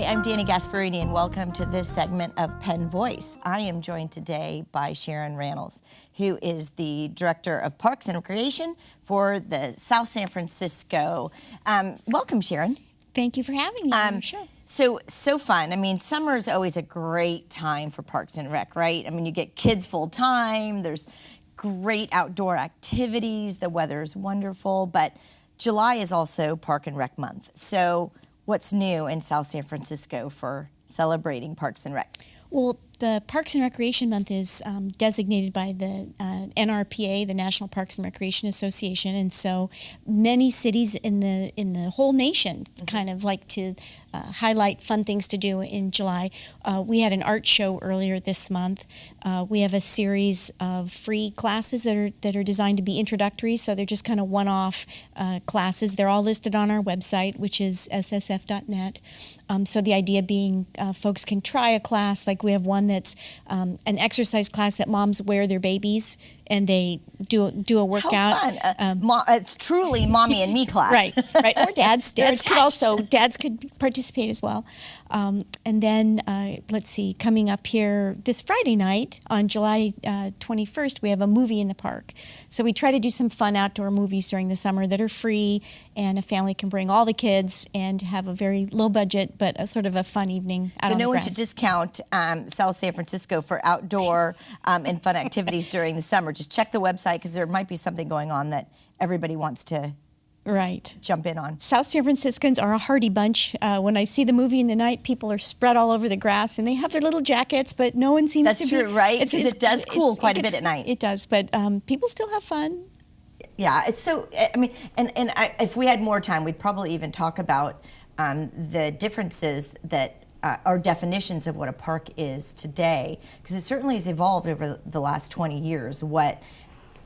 I'm Dani Gasparini, and welcome to this segment of Penn Voice. I am joined today by Sharon Ranals, who is the Director of Parks and Recreation for the South San Francisco. Welcome, Sharon. Thank you for having me on your show. So fun. I mean, summer is always a great time for Parks and Rec, right? I mean, you get kids full time, there's great outdoor activities, the weather's wonderful, but July is also Park and Rec month. So what's new in South San Francisco for celebrating Parks and Rec? Well, the Parks and Recreation Month is designated by the NRPA, the National Parks and Recreation Association, and so many cities in the whole nation kind of like to highlight fun things to do in July. We had an art show earlier this month. We have a series of free classes that are designed to be introductory, so they're just kind of one-off classes. They're all listed on our website, which is ssf.net. So the idea being folks can try a class. Like we have one that's an exercise class that moms wear their babies and they do a workout. How fun! It's truly mommy and me class. Right. Or dads. Dads could participate as well. And then let's see, coming up here this Friday night on July 21st, we have a movie in the park. So we try to do some fun outdoor movies during the summer that are free, and a family can bring all the kids and have a very low budget but a sort of a fun evening out on the grass. So no one should discount South San Francisco for outdoor and fun activities during the summer. Just check the website because there might be something going on that everybody wants to jump in on. South San Franciscans are a hardy bunch. When I see the movie in the night, people are spread all over the grass and they have their little jackets, but no one seems to be. That's true, right? Because it does cool quite a bit at night. It does, but people still have fun. Yeah, it's so, I mean, if we had more time, we'd probably even talk about the differences that or definitions of what a park is today, because it certainly has evolved over the last 20 years, what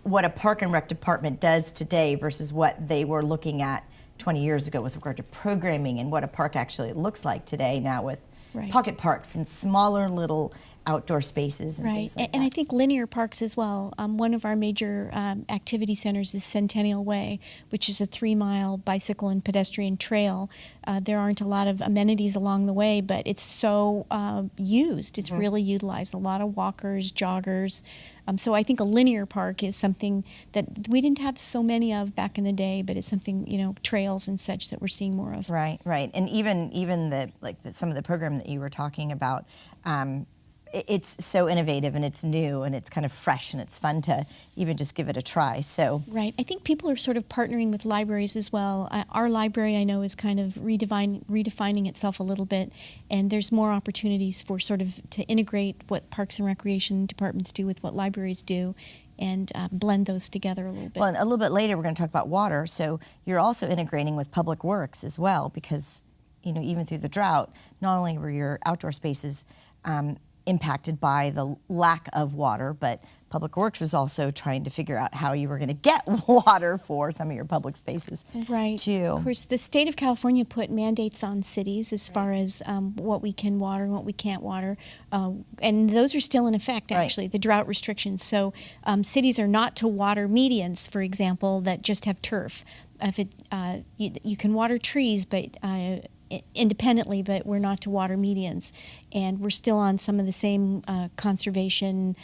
a park and rec department does today versus what they were looking at 20 years ago with regard to programming and what a park actually looks like today now with pocket parks and smaller little outdoor spaces and things like that. And I think linear parks as well. One of our major activity centers is Centennial Way, which is a 3-mile bicycle and pedestrian trail. There aren't a lot of amenities along the way, but it's so used. It's really utilized. A lot of walkers, joggers. So I think a linear park is something that we didn't have so many of back in the day, but it's something, trails and such that we're seeing more of. Right. And even some of the program that you were talking about, it's so innovative and it's new and it's kind of fresh and it's fun to even just give it a try. So right, I think people are sort of partnering with libraries as well. Our library, I know, is kind of redefining itself a little bit, and there's more opportunities for sort of to integrate what Parks and Recreation departments do with what libraries do, and blend those together a little bit. Well, and a little bit later we're going to talk about water. So you're also integrating with Public Works as well, because even through the drought, not only were your outdoor spaces impacted by the lack of water, but Public Works was also trying to figure out how you were going to get water for some of your public spaces. Right. Too. Of course, the state of California put mandates on cities as far as what we can water and what we can't water, and those are still in effect, actually, the drought restrictions. So cities are not to water medians, for example, that just have turf. If you can water trees, but independently, but we're not to water medians, and we're still on some of the same conservation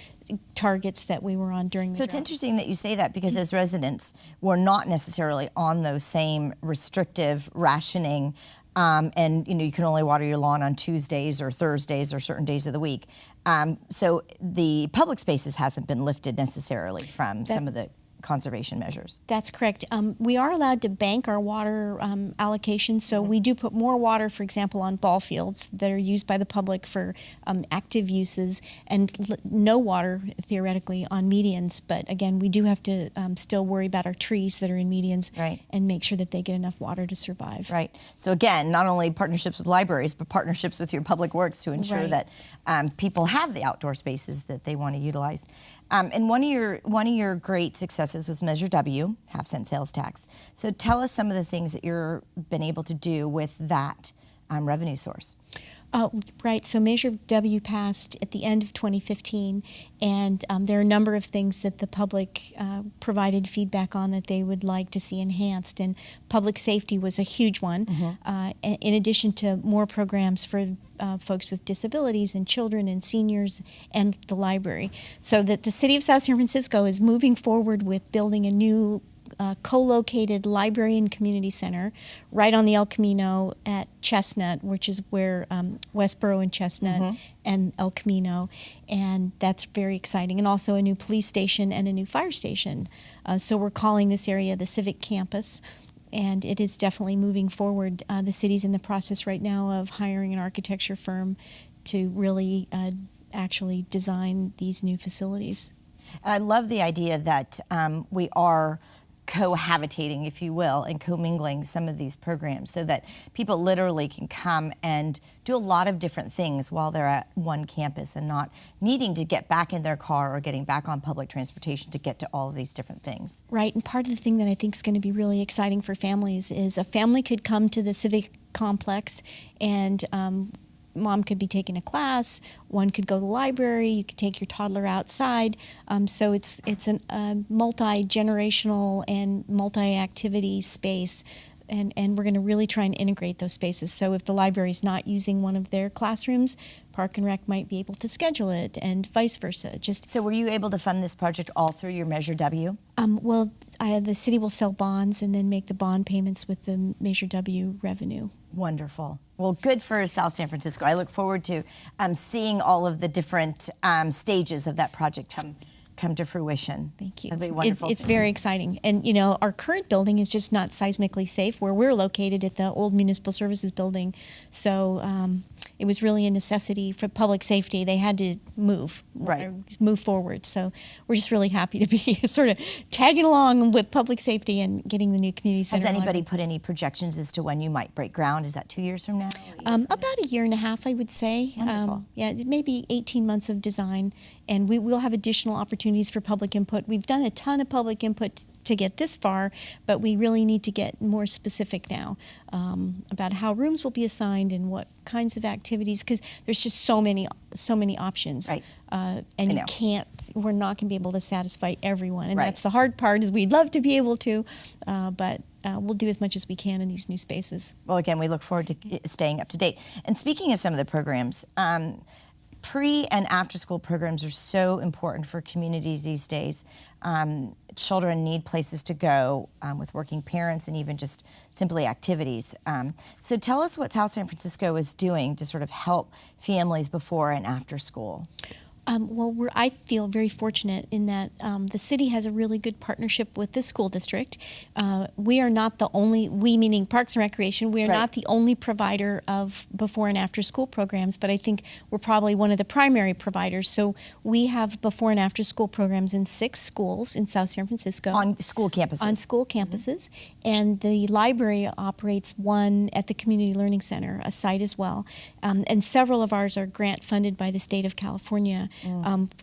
targets that we were on during the drought. It's interesting that you say that, because as residents, we're not necessarily on those same restrictive rationing, and you can only water your lawn on Tuesdays or Thursdays or certain days of the week. So the public spaces hasn't been lifted necessarily from some of the conservation measures. That's correct. We are allowed to bank our water allocation, so we do put more water, for example, on ball fields that are used by the public for active uses, and no water, theoretically, on medians. But again, we do have to still worry about our trees that are in medians and make sure that they get enough water to survive. Right. So again, not only partnerships with libraries, but partnerships with your Public Works to ensure that people have the outdoor spaces that they want to utilize. And one of your great successes was Measure W, half-cent sales tax. So tell us some of the things that you've been able to do with that revenue source. Right. So Measure W passed at the end of 2015, and there are a number of things that the public provided feedback on that they would like to see enhanced. And public safety was a huge one, in addition to more programs for folks with disabilities and children and seniors and the library. So that the City of South San Francisco is moving forward with building a new co-located library and community center right on the El Camino at Chestnut, which is where Westboro and Chestnut and El Camino, and that's very exciting. And also a new police station and a new fire station. So we're calling this area the Civic Campus, and it is definitely moving forward. The city's in the process right now of hiring an architecture firm to really actually design these new facilities. And I love the idea that we are cohabitating, if you will, and commingling some of these programs so that people literally can come and do a lot of different things while they're at one campus and not needing to get back in their car or getting back on public transportation to get to all of these different things. Right, and part of the thing that I think is going to be really exciting for families is a family could come to the Civic Complex and mom could be taking a class, one could go to the library, you could take your toddler outside. So it's a multi-generational and multi-activity space, and we're going to really try and integrate those spaces. So if the library is not using one of their classrooms, Park and Rec might be able to schedule it, and vice versa. So were you able to fund this project all through your Measure W? The city will sell bonds and then make the bond payments with the Measure W revenue. Wonderful. Well, good for South San Francisco. I look forward to seeing all of the different stages of that project come to fruition. Thank you. That'd be wonderful. It's very exciting. And, you know, our current building is just not seismically safe where we're located at the old Municipal Services building. So it was really a necessity for public safety. They had to move forward. So we're just really happy to be sort of tagging along with public safety and getting the new community center. Has anybody put any projections as to when you might break ground? Is that 2 years from now? About a year and a half, I would say. Wonderful. Maybe 18 months of design, and we will have additional opportunities for public input. We've done a ton of public input to get this far, but we really need to get more specific now about how rooms will be assigned and what kinds of activities, because there's just so many options. Right. And we're not going to be able to satisfy everyone. And Right. that's the hard part, is we'd love to be able to, but we'll do as much as we can in these new spaces. Well, again, we look forward to staying up to date. And speaking of some of the programs, pre- and after-school programs are so important for communities these days. Children need places to go with working parents and even just simply activities. So tell us what South San Francisco is doing to sort of help families before and after school. I feel very fortunate in that the city has a really good partnership with the school district. We are not the only, we meaning Parks and Recreation, we are not the only provider of before and after school programs, but I think we're probably one of the primary providers. So we have before and after school programs in 6 schools in South San Francisco. On school campuses. On school campuses. And the library operates one at the Community Learning Center, a site as well. And several of ours are grant funded by the state of California.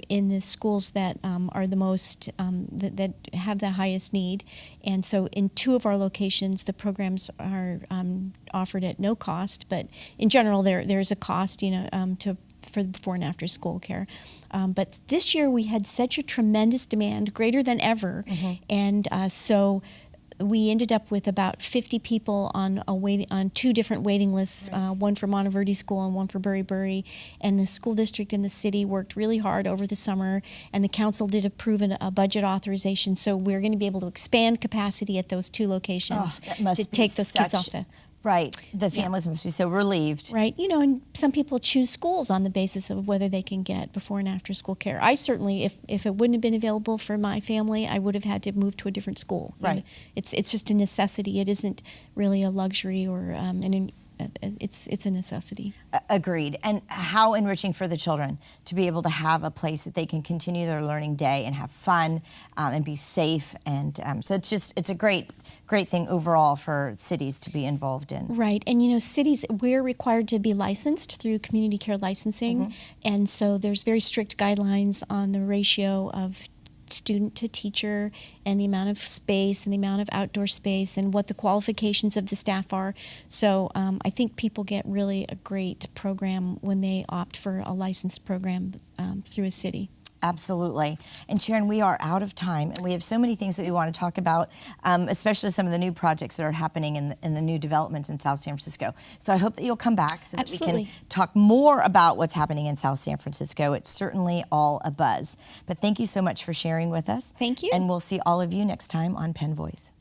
In the schools that are the most, that have the highest need. And so in 2 of our locations, the programs are offered at no cost, but in general, there's a cost, for the before and after school care. But this year we had such a tremendous demand, greater than ever, and so we ended up with about 50 people on 2 different waiting lists, one for Monteverde School and one for Burry. And the school district and the city worked really hard over the summer, and the council did approve a budget authorization. So we're going to be able to expand capacity at those 2 locations to take those kids off the... Right. The families must be so relieved. Right. And some people choose schools on the basis of whether they can get before and after school care. I certainly, if it wouldn't have been available for my family, I would have had to move to a different school. Right. It's just a necessity. It isn't really a luxury or it's a necessity. Agreed. And how enriching for the children to be able to have a place that they can continue their learning day and have fun and be safe. And so it's a great thing overall for cities to be involved in. Right. And cities, we're required to be licensed through community care licensing. And so there's very strict guidelines on the ratio of student to teacher and the amount of space and the amount of outdoor space and what the qualifications of the staff are. So I think people get really a great program when they opt for a licensed program through a city. Absolutely. And Sharon, we are out of time, and we have so many things that we want to talk about, especially some of the new projects that are happening in the new developments in South San Francisco. So I hope that you'll come back so that we can talk more about what's happening in South San Francisco. It's certainly all a buzz. But thank you so much for sharing with us. Thank you. And we'll see all of you next time on Penn Voice.